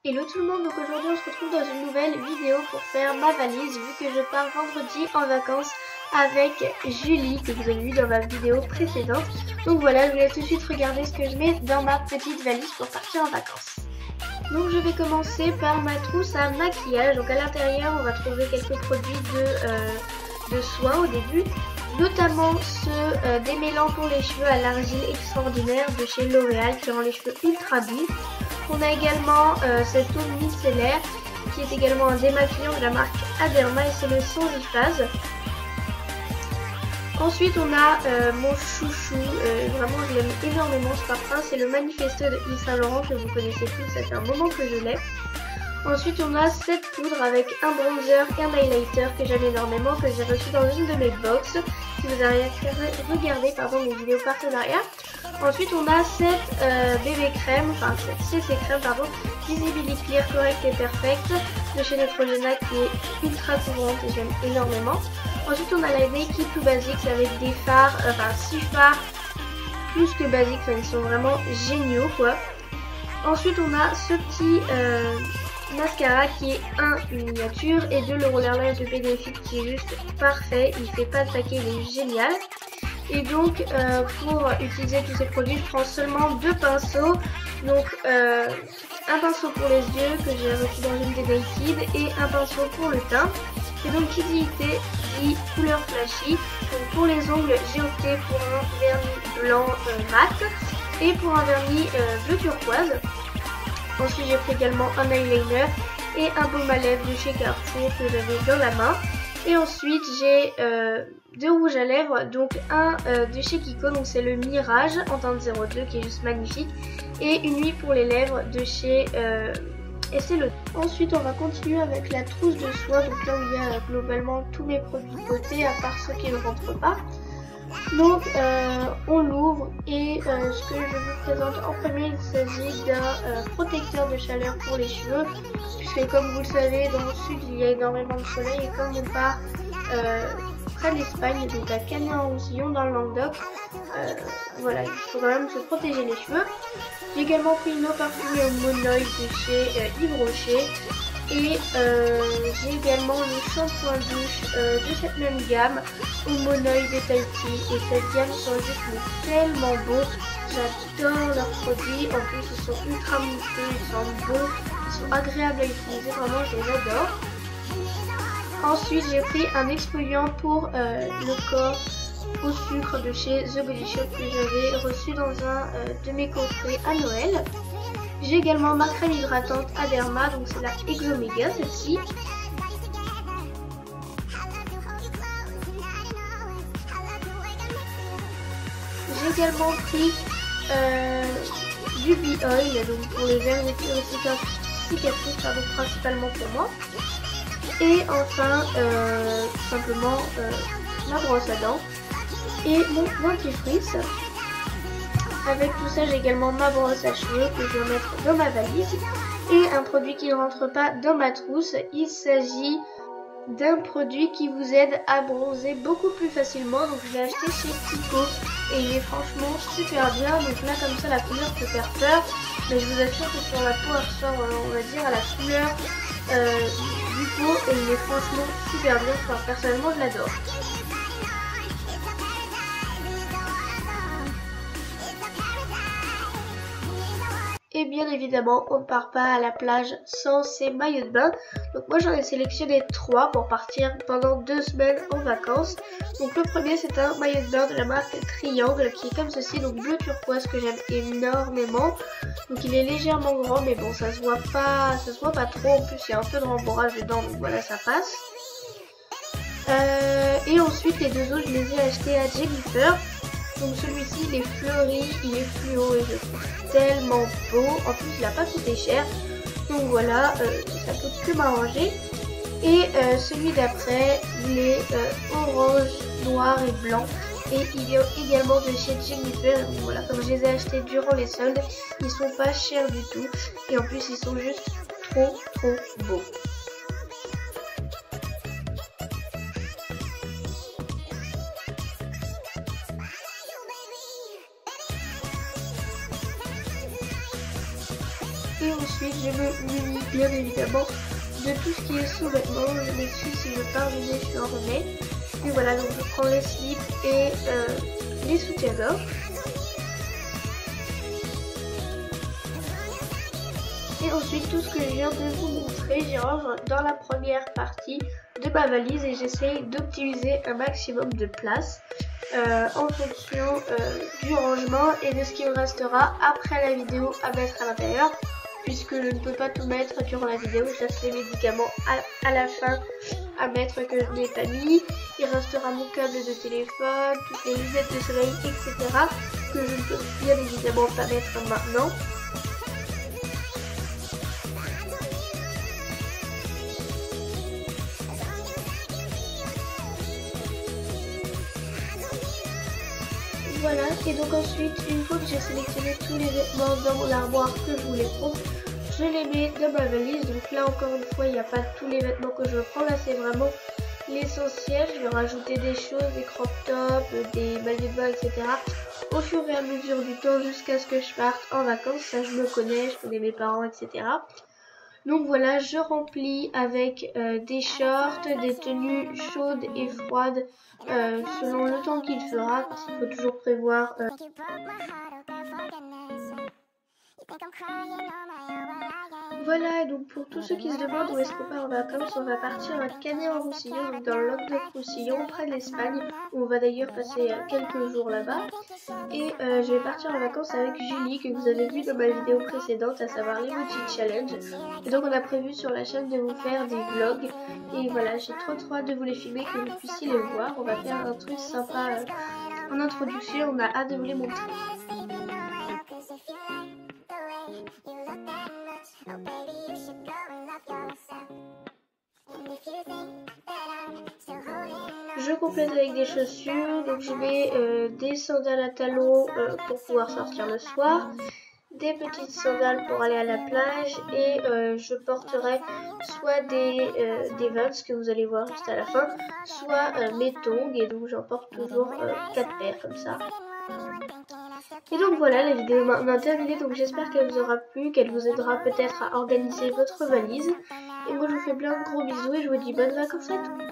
Hello tout le monde, donc aujourd'hui on se retrouve dans une nouvelle vidéo pour faire ma valise vu que je pars vendredi en vacances avec Julie que vous avez vu dans ma vidéo précédente. Donc voilà, je vous laisse tout de suite regarder ce que je mets dans ma petite valise pour partir en vacances. Donc je vais commencer par ma trousse à maquillage. Donc à l'intérieur on va trouver quelques produits de soins au début, notamment ce démêlant pour les cheveux à l'argile extraordinaire de chez L'Oréal qui rend les cheveux ultra doux. On a également cette eau micellaire qui est également un démaquillant de la marque Aderma et c'est le Songiphase. Ensuite on a mon chouchou, vraiment je l'aime énormément ce parfum, c'est le Manifesto de Yves Saint Laurent que vous connaissez tous, ça fait un moment que je l'ai. Ensuite on a cette poudre avec un bronzer et un highlighter que j'aime énormément, que j'ai reçu dans une de mes box, si vous avez regardé mes vidéos partenariat. Ensuite on a cette bébé crème, enfin cette CC crème pardon, Visibility Clear Correct et Perfect de chez Neutrogena qui est ultra couvrante et j'aime énormément. Ensuite on a la Naked to Basics avec des fards, 6 fards plus que basiques, ils sont vraiment géniaux quoi. Ensuite on a ce petit mascara qui est une miniature et le roller liner de Benefit qui est juste parfait, il fait pas de paquet, il est génial. Et donc pour utiliser tous ces produits je prends seulement 2 pinceaux, donc un pinceau pour les yeux que j'ai reçu dans une des Naked et un pinceau pour le teint. Et donc qui dit couleur flashy, donc pour les ongles j'ai opté pour un vernis blanc mat et pour un vernis bleu turquoise. Ensuite j'ai pris également un eyeliner et un baume à lèvres de chez Carrefour que j'avais dans la main. Et ensuite j'ai 2 rouges à lèvres, donc un de chez Kiko, donc c'est le Mirage en teinte 02 qui est juste magnifique, et une huile pour les lèvres de chez Estée Lauder. Ensuite on va continuer avec la trousse de soins, donc là où il y a globalement tous mes produits beauté à part ceux qui ne rentrent pas. Donc on l'ouvre et ce que je vous présente en premier, il s'agit d'un protecteur de chaleur pour les cheveux, puisque comme vous le savez dans le sud il y a énormément de soleil et comme on part près de l'Espagne, donc à Canet-en-Roussillon dans le Languedoc, voilà, il faut quand même se protéger les cheveux. J'ai également pris une eau parfumée au monoï de chez Yves Rocher. Et j'ai également le shampoing douche de cette même gamme au monoï de Tahiti. Et cette gamme sont juste tellement beaux. J'adore leurs produits. En plus ils sont ultra mousseux, ils sentent bon, ils sont agréables à utiliser, vraiment je les adore. Ensuite j'ai pris un exfoliant pour le corps au sucre de chez The Body Shop que j'avais reçu dans un de mes coffrets à Noël. J'ai également ma crème hydratante Aderma, donc c'est la Exomega celle-ci. J'ai également pris du B-Oil, donc pour les verres cicatrices, principalement pour moi. Et enfin, simplement ma brosse à dents et mon dentifrice. Avec tout ça, j'ai également ma brosse à cheveux que je vais mettre dans ma valise et un produit qui ne rentre pas dans ma trousse. Il s'agit d'un produit qui vous aide à bronzer beaucoup plus facilement. Donc je l'ai acheté chez Kiko et il est franchement super bien. Donc là comme ça la couleur peut faire peur, mais je vous assure que sur la peau elle ressort on va dire à la couleur du pot et il est franchement super bien. Enfin, personnellement je l'adore. Et bien évidemment, on ne part pas à la plage sans ces maillots de bain. Donc moi j'en ai sélectionné 3 pour partir pendant 2 semaines en vacances. Donc le premier c'est un maillot de bain de la marque Triangle qui est comme ceci, donc bleu turquoise que j'aime énormément. Donc il est légèrement grand mais bon ça se voit pas trop. En plus il y a un peu de rembourrage dedans donc voilà ça passe. Et ensuite les 2 autres je les ai achetés à Jennifer. Donc celui-ci il est fleuri, il est fluo et je le trouve tellement beau. En plus il n'a pas coûté cher. Donc voilà, ça peut que m'arranger. Et celui d'après il est orange, noir et blanc. Et il est également de chez Jennifer. Donc voilà, comme je les ai achetés durant les soldes, ils sont pas chers du tout. Et en plus ils sont juste trop beaux. Et ensuite j'ai me munis bien évidemment de tout ce qui est sous-vêtements. Je m'excuse si je parle du nez, je suis enrhumée. Et voilà, donc je prends les slips et les soutiens-gorge. Et ensuite, tout ce que je viens de vous montrer, j'y range dans la première partie de ma valise et j'essaye d'optimiser un maximum de place en fonction du rangement et de ce qui me restera après la vidéo à mettre à l'intérieur, puisque je ne peux pas tout mettre durant la vidéo. Je laisse les médicaments à la fin à mettre que je n'ai pas mis. Il restera mon câble de téléphone, toutes les lunettes de soleil, etc. que je ne peux bien évidemment pas mettre maintenant. Voilà, et donc ensuite, une fois que j'ai sélectionné tous les vêtements dans mon armoire que je voulais prendre, je les mets dans ma valise. Donc là, encore une fois, il n'y a pas tous les vêtements que je prends. Là, c'est vraiment l'essentiel. Je vais rajouter des choses, des crop tops, des maillots de bain, etc. au fur et à mesure du temps jusqu'à ce que je parte en vacances. Ça, je me connais, je connais mes parents, etc. Donc voilà, je remplis avec des shorts, des tenues chaudes et froides selon le temps qu'il fera, parce qu'il faut toujours prévoir voilà, donc pour tous ceux qui se demandent où est-ce qu'on part en vacances, on va partir à Canet-en-Roussillon, donc dans le Languedoc-Roussillon, près de l'Espagne, où on va d'ailleurs passer quelques jours là-bas. Et je vais partir en vacances avec Julie, que vous avez vu dans ma vidéo précédente, à savoir l'Emoji Challenge. Et donc on a prévu sur la chaîne de vous faire des vlogs. Et voilà, j'ai trop hâte de vous les filmer, que vous puissiez les voir. On va faire un truc sympa en introduction, on a hâte de vous les montrer. Je complète avec des chaussures, donc je mets des sandales à talons pour pouvoir sortir le soir, des petites sandales pour aller à la plage et je porterai soit des Vans que vous allez voir juste à la fin, soit mes tongs, et donc j'en porte toujours 4 paires comme ça. Et donc voilà, la vidéo est maintenant terminée, donc j'espère qu'elle vous aura plu, qu'elle vous aidera peut-être à organiser votre valise. Et moi je vous fais plein de gros bisous et je vous dis bonnes vacances à tous.